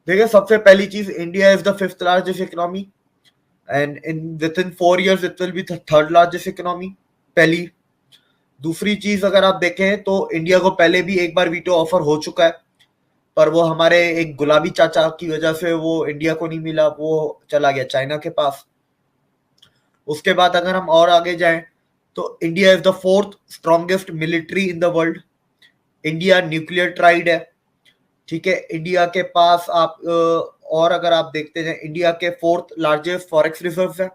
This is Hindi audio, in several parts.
देखिए, सबसे पहली चीज, India is the fifth largest economy and in with in 4 years it will be the third largest economy. पहली। दूसरी चीज अगर आप देखें तो इंडिया को पहले भी एक बार वीटो ऑफर हो चुका है, पर वो हमारे एक गुलाबी चाचा की वजह से वो इंडिया को नहीं मिला, वो चला गया चाइना के पास। उसके बाद अगर हम और आगे जाएं तो India is the fourth strongest military in the world. India nuclear tried है। ठीक है, इंडिया के पास आप और अगर आप देखते जाए, इंडिया के फोर्थ लार्जेस्ट फॉरेक्स रिजर्व है।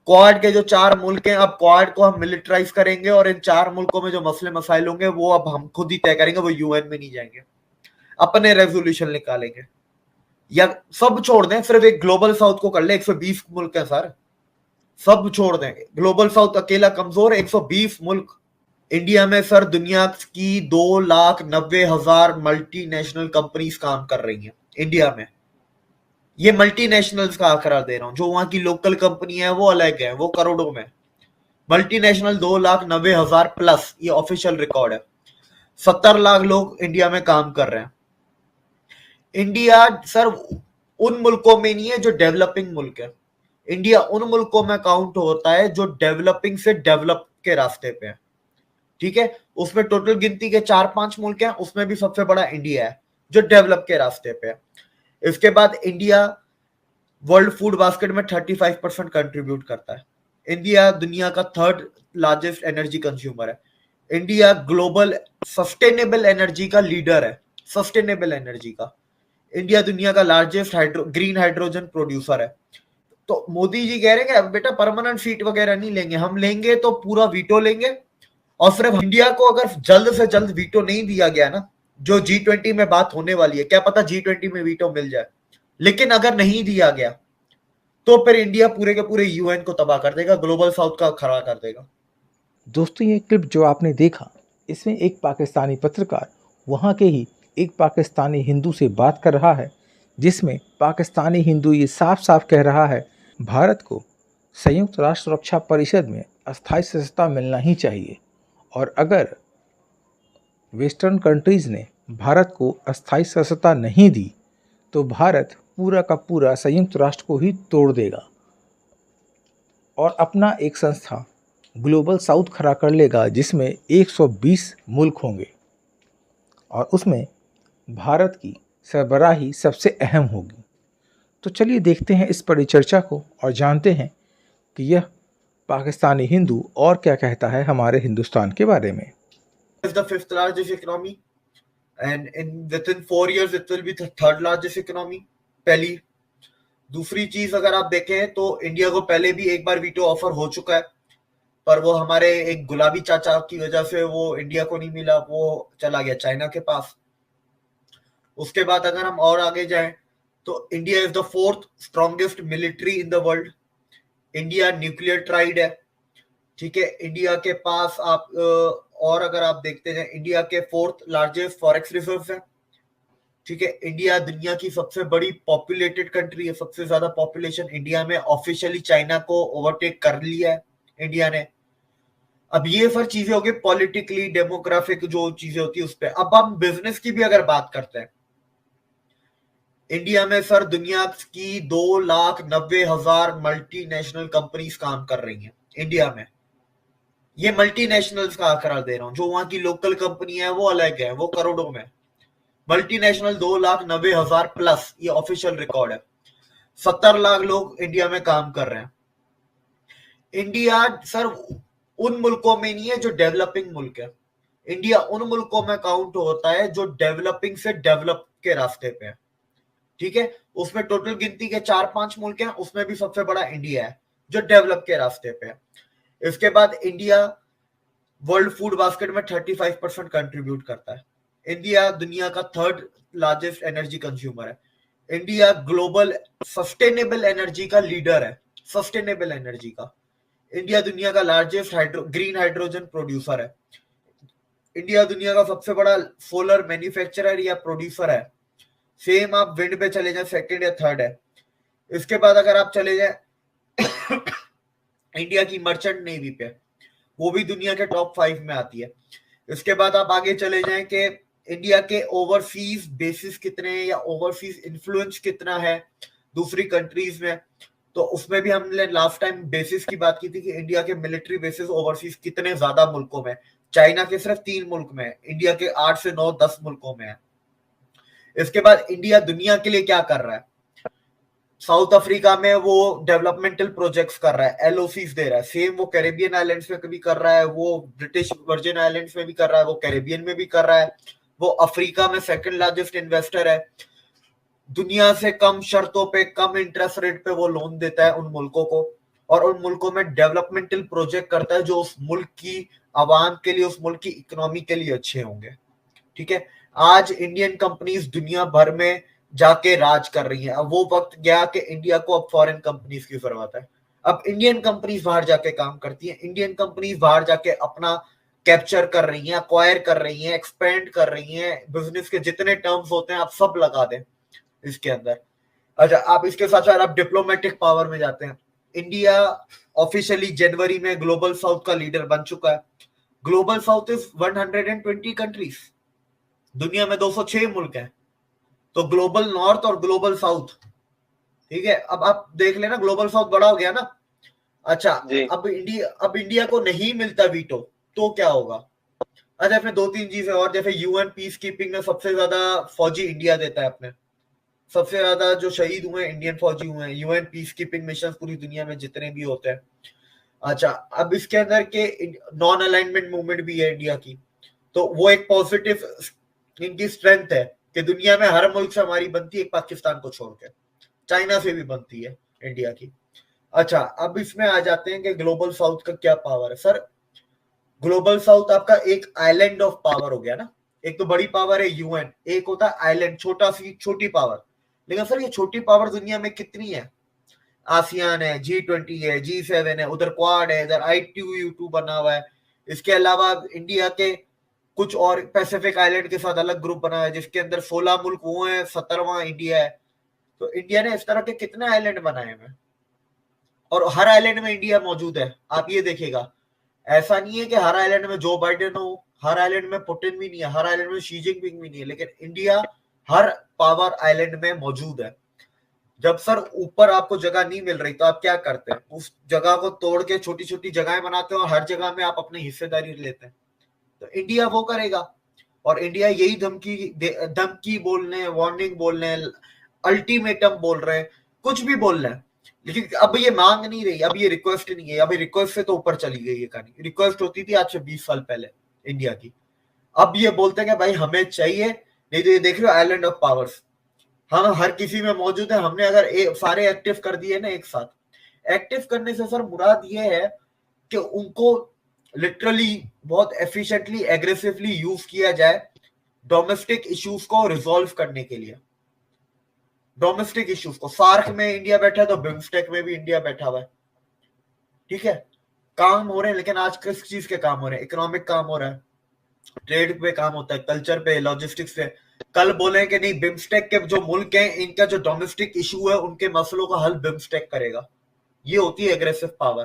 क्वाड के जो 4 मुल्क हैं, अब क्वाड को हम मिलिटराइज करेंगे और इन 4 मुल्कों में जो मसले मसाइल होंगे वो अब हम खुद ही तय करेंगे, वो यूएन में नहीं जाएंगे, अपने रेजोल्यूशन निकालेंगे। या सब छोड़ दें, सिर्फ एक ग्लोबल साउथ को कर ले, 120 मुल्क है सर, सब छोड़ दें, ग्लोबल साउथ अकेला कमजोर है, 120 मुल्क। इंडिया में सर दुनिया की 2,90,000 मल्टीनेशनल कंपनीज काम कर रही हैं इंडिया में। ये मल्टीनेशनल्स का आंकड़ा दे रहा हूं, जो वहां की लोकल कंपनी है वो अलग है, वो करोड़ों में। मल्टीनेशनल 2,90,000 प्लस, ये ऑफिशियल रिकॉर्ड है। 70 लाख लोग इंडिया में काम कर रहे हैं। इंडिया सर उन मुल्कों में नहीं है जो डेवलपिंग मुल्क है। इंडिया उन मुल्कों में काउंट होता है जो डेवलपिंग से डेवलप के रास्ते पे है। ठीक है, उसमें टोटल गिनती के 4-5 मुल्क हैं, उसमें भी सबसे बड़ा इंडिया है जो डेवलप के रास्ते पे है। इसके बाद इंडिया वर्ल्ड फूड बास्केट में 35% कंट्रीब्यूट करता है। इंडिया दुनिया का थर्ड लार्जेस्ट एनर्जी कंज्यूमर है। इंडिया ग्लोबल सस्टेनेबल एनर्जी का लीडर है, सस्टेनेबल एनर्जी का। इंडिया दुनिया का लार्जेस्ट ग्रीन हाइड्रोजन प्रोड्यूसर है। तो मोदी जी कह रहे हैं कि बेटा परमानेंट सीट वगैरह नहीं लेंगे, हम लेंगे तो पूरा वीटो लेंगे। और सिर्फ इंडिया को अगर जल्द से जल्द वीटो नहीं दिया गया ना, जो G20 में बात होने वाली है, क्या पता G20 में वीटो मिल जाए, लेकिन अगर नहीं दिया गया तो फिर इंडिया पूरे के पूरे यूएन को तबाह कर देगा, ग्लोबल साउथ का खड़ा कर देगा। दोस्तों, ये क्लिप जो आपने देखा, इसमें एक पाकिस्तानी पत्रकार वहाँ के ही एक पाकिस्तानी हिंदू से बात कर रहा है, जिसमें पाकिस्तानी हिंदू ये साफ साफ कह रहा है भारत को संयुक्त राष्ट्र सुरक्षा परिषद में अस्थायी सदस्यता मिलना ही चाहिए, और अगर वेस्टर्न कंट्रीज़ ने भारत को अस्थायी सदस्यता नहीं दी तो भारत पूरा का पूरा संयुक्त राष्ट्र को ही तोड़ देगा और अपना एक संस्था ग्लोबल साउथ खड़ा कर लेगा, जिसमें 120 मुल्क होंगे और उसमें भारत की सरबराही सबसे अहम होगी। तो चलिए देखते हैं इस परिचर्चा को और जानते हैं कि यह पाकिस्तानी हिंदू और क्या कहता है हमारे हिंदुस्तान के बारे में। Is the fifth largest economy and within 4 years it will be the third largest economy। पहली। दूसरी चीज अगर आप देखें तो इंडिया को पहले भी एक बार वीटो ऑफर हो चुका है, पर वो हमारे एक गुलाबी चाचा की वजह से वो इंडिया को नहीं मिला, वो चला गया चाइना के पास। उसके बाद अगर हम और आगे जाएं तो India is the fourth strongest military in the world. India nuclear tried है। ठीक है, इंडिया के पास आप और अगर आप देखते जाए, इंडिया के फोर्थ लार्जेस्ट फॉरेक्स रिजर्व है। ठीक है, इंडिया दुनिया की सबसे बड़ी पॉपुलेटेड कंट्री है, सबसे ज्यादा पॉपुलेशन इंडिया में, ऑफिशियली चाइना को ओवरटेक कर लिया है इंडिया ने। अब ये सब चीजें होगी पॉलिटिकली डेमोग्राफिक जो चीजें होती है उस पर। अब हम बिजनेस की भी अगर बात करते हैं, इंडिया में सर दुनिया की 2,90,000 मल्टीनेशनल कंपनीज काम कर रही हैं इंडिया में। ये मल्टीनेशनल्स का आंकड़ा दे रहा हूं, जो वहां की लोकल कंपनी है वो अलग है, वो करोड़ों में। मल्टीनेशनल 2,90,000 प्लस, ये ऑफिशियल रिकॉर्ड है। 70 लाख लोग इंडिया में काम कर रहे हैं। इंडिया सर उन मुल्कों में नहीं है जो डेवलपिंग मुल्क है। इंडिया उन मुल्कों में काउंट होता है जो डेवलपिंग से डेवलप के रास्ते पे है। ठीक है, उसमें टोटल गिनती के 4-5 मुल्क हैं, उसमें भी सबसे बड़ा इंडिया है जो डेवलप के रास्ते पे है। इसके बाद इंडिया वर्ल्ड फूड बास्केट में 35% कंट्रीब्यूट करता है। इंडिया दुनिया का थर्ड लार्जेस्ट एनर्जी कंज्यूमर है। इंडिया ग्लोबल सस्टेनेबल एनर्जी का लीडर है, सस्टेनेबल एनर्जी का। इंडिया दुनिया का लार्जेस्ट ग्रीन हाइड्रोजन प्रोड्यूसर है। इंडिया दुनिया का सबसे बड़ा सोलर मैन्युफैक्चरर या प्रोड्यूसर है। सेम आप विंड पे चले जाए, सेकंड या थर्ड है। इसके बाद अगर आप चले जाए इंडिया की मर्चेंट नेवी पे, वो भी दुनिया के टॉप 5 में आती है। इसके बाद आप आगे चले जाएं कि इंडिया के ओवरसीज बेसिस कितने हैं या ओवरसीज इन्फ्लुएंस कितना है दूसरी कंट्रीज में, तो उसमें भी हमने लास्ट टाइम बेसिस की बात की थी कि इंडिया के मिलिट्री बेसिस ओवरसीज कितने ज्यादा मुल्कों में। चाइना के सिर्फ 3 मुल्क में है, इंडिया के 8 से 9 10 मुल्कों में है। इसके बाद इंडिया दुनिया के लिए क्या कर रहा है? साउथ अफ्रीका में वो डेवलपमेंटल प्रोजेक्ट्स कर रहा है, एलओसीज दे रहा है। सेम वो कैरेबियन आइलैंड्स में भी कर रहा है, वो ब्रिटिश वर्जिन आइलैंड्स में भी कर रहा है, वो कैरेबियन में भी कर रहा है, वो अफ्रीका में सेकंड लार्जेस्ट इन्वेस्टर है। दुनिया से कम शर्तों पे, कम इंटरेस्ट रेट पे वो लोन देता है उन मुल्कों को, और उन मुल्कों में डेवलपमेंटल प्रोजेक्ट करता है जो उस मुल्क की आवाम के लिए, उस मुल्क की इकोनॉमी के लिए अच्छे होंगे। ठीक है, आज इंडियन कंपनीज दुनिया भर में जाके राज कर रही हैं। अब वो वक्त गया कि इंडिया को अब फॉरेन कंपनीज की जरूरत है। अब इंडियन कंपनीज बाहर जाके काम करती हैं, इंडियन कंपनीज बाहर जाके अपना कैप्चर कर रही हैं, अक्वायर कर रही हैं, एक्सपेंड कर रही हैं। बिजनेस के जितने टर्म्स होते हैं आप सब लगा दें इसके अंदर। अच्छा, आप इसके साथ साथ आप डिप्लोमेटिक पावर में जाते हैं। इंडिया ऑफिशियली जनवरी में ग्लोबल साउथ का लीडर बन चुका है। ग्लोबल साउथ इज 120 कंट्रीज, दुनिया में 206 मुल्क हैं, तो ग्लोबल नॉर्थ और ग्लोबल साउथ। ठीक है, अब आप देख लेना ग्लोबल साउथ बड़ा हो गया ना। अच्छा, अब इंडिया को नहीं मिलता वीटो तो क्या होगा? अच्छा, इसमें 2-3 चीजें और, जैसे यूएन पीस कीपिंग में सबसे ज्यादा फौजी इंडिया देता है अपने, सबसे ज्यादा जो शहीद हुए हैं इंडियन फौजी हुए हैं यूएन पीस कीपिंग मिशन पूरी दुनिया में जितने भी होते हैं। अच्छा, अब इसके अंदर के नॉन अलाइनमेंट मूवमेंट भी है इंडिया की, तो वो एक पॉजिटिव इनकी स्ट्रेंथ है कि दुनिया में हर मुल्क से हमारी बनती है, एक पाकिस्तान को छोड़ के, चाइना से भी बनती है इंडिया की। अच्छा, अब इसमें आ जाते हैं कि ग्लोबल साउथ का क्या पावर है। सर, ग्लोबल साउथ आपका एक आइलैंड ऑफ पावर हो गया ना। एक तो बड़ी पावर है यूएन, एक होता है आइलैंड, छोटी पावर। लेकिन सर ये छोटी पावर दुनिया में कितनी है? आसियान है, G20 है, G7 है, उधर क्वाड है, इधर ITU बना हुआ है। इसके अलावा इंडिया के कुछ और पैसिफिक आइलैंड के साथ अलग ग्रुप बना है जिसके अंदर 16 मुल्क वो हैं, 17वां इंडिया है। तो इंडिया ने इस तरह के कितने आइलैंड बनाए हैं, और हर आइलैंड में इंडिया मौजूद है। आप ये देखिएगा, ऐसा नहीं है कि हर आइलैंड में जो बाइडेन हो, हर आइलैंड में पुतिन भी नहीं है, हर आइलैंड में शी जिनपिंग भी नहीं है, लेकिन इंडिया हर पावर आइलैंड में मौजूद है। जब सर ऊपर आपको जगह नहीं मिल रही तो आप क्या करते हैं? उस जगह को तोड़ के छोटी छोटी जगहें बनाते हैं और हर जगह में आप अपनी हिस्सेदारी लेते हैं। तो इंडिया वो करेगा, और इंडिया यही धमकी बोल रहे हैं, वार्निंग बोल रहे हैं, अल्टीमेटम बोल रहे हैं, कुछ भी बोल रहे हैं, लेकिन अब ये मांग नहीं रही, अब ये रिक्वेस्ट नहीं है। अभी रिक्वेस्ट से तो ऊपर चली गई है कहानी। रिक्वेस्ट होती थी आज से 20 साल पहले इंडिया की, अब ये बोलते हैं कि भाई हमें चाहिए। नहीं तो ये देख रहे हो आइलैंड ऑफ पावर्स, हम हर किसी में मौजूद है। हमने अगर सारे एक्टिव कर दिए ना एक साथ, एक्टिव करने से सर मुराद ये है कि उनको लिटरली बहुत एफिशिएंटली, एग्रेसिवली यूज किया जाए डोमेस्टिक इश्यूज को रिजॉल्व करने के लिए। डोमेस्टिक इश्यूज को, सार्क में इंडिया बैठा है तो बिम्स्टेक में भी इंडिया बैठा हुआ है। ठीक है, काम हो रहे हैं, लेकिन आज किस चीज के काम हो रहे हैं? इकोनॉमिक काम हो रहा है, ट्रेड पे काम होता है, कल्चर पे, लॉजिस्टिक्स पे। कल बोले कि नहीं, बिम्स्टेक के जो मुल्क हैं इनका जो डोमेस्टिक इशू है उनके मसलों का हल बिम्स्टेक करेगा। ये होती है एग्रेसिव पावर।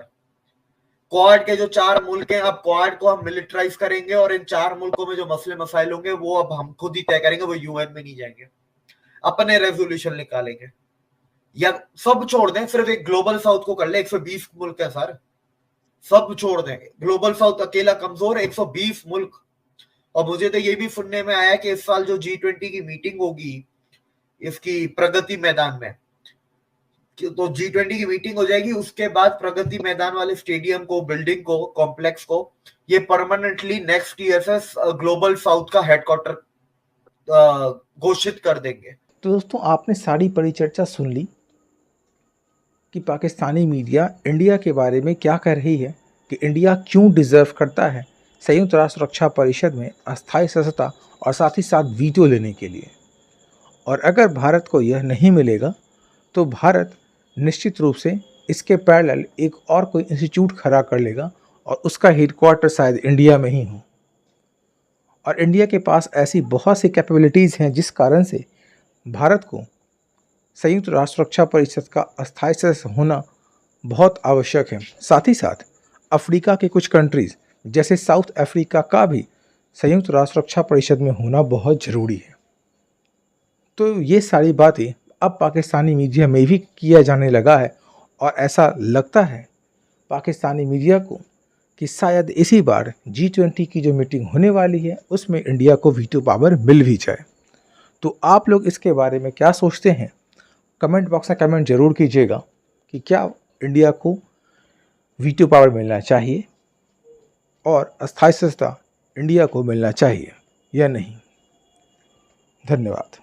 क्वाड के जो 4 मुल्क हैं, अब क्वाड को हम मिलिटराइज करेंगे और इन 4 मुल्कों में जो मसले मसाइल होंगे वो अब हम खुद ही तय करेंगे, वो यूएन में नहीं जाएंगे, अपने रेजोल्यूशन निकालेंगे। या सब छोड़ दें, सिर्फ एक ग्लोबल साउथ को कर ले, 120 मुल्क है सर, सब छोड़ दें। ग्लोबल साउथ अकेला कमजोर है, 120 मुल्क। और मुझे तो ये भी सुनने में आया कि इस साल जो G20 की मीटिंग होगी इसकी प्रगति मैदान में, तो G20 की मीटिंग हो जाएगी, उसके बाद प्रगति मैदान वाले स्टेडियम को, बिल्डिंग को, कॉम्प्लेक्स को ये परमानेंटली नेक्स्ट ईयर से ग्लोबल साउथ का हेडक्वार्टर घोषित कर देंगे। तो दोस्तों, आपने सारी बड़ी चर्चा सुन ली कि पाकिस्तानी मीडिया इंडिया के बारे में क्या कह रही है, कि इंडिया क्यों डिज़र्व करता है संयुक्त राष्ट्र सुरक्षा परिषद में अस्थायी सदस्यता और साथ ही साथ वीटो लेने के लिए। और अगर भारत को यह नहीं मिलेगा तो भारत निश्चित रूप से इसके पैरेलल एक और कोई इंस्टीट्यूट खड़ा कर लेगा और उसका हेडक्वार्टर शायद इंडिया में ही हो। और इंडिया के पास ऐसी बहुत सी कैपेबिलिटीज़ हैं जिस कारण से भारत को संयुक्त राष्ट्र सुरक्षा परिषद का अस्थायी सदस्य होना बहुत आवश्यक है। साथ ही साथ अफ्रीका के कुछ कंट्रीज़ जैसे साउथ अफ्रीका का भी संयुक्त राष्ट्र सुरक्षा परिषद में होना बहुत ज़रूरी है। तो ये सारी बातें अब पाकिस्तानी मीडिया में भी किया जाने लगा है और ऐसा लगता है पाकिस्तानी मीडिया को कि शायद इसी बार G20 की जो मीटिंग होने वाली है उसमें इंडिया को वीटो पावर मिल भी जाए। तो आप लोग इसके बारे में क्या सोचते हैं? कमेंट बॉक्स में कमेंट ज़रूर कीजिएगा कि क्या इंडिया को वीटो पावर मिलना चाहिए और अस्थायी सत्ता इंडिया को मिलना चाहिए या नहीं। धन्यवाद।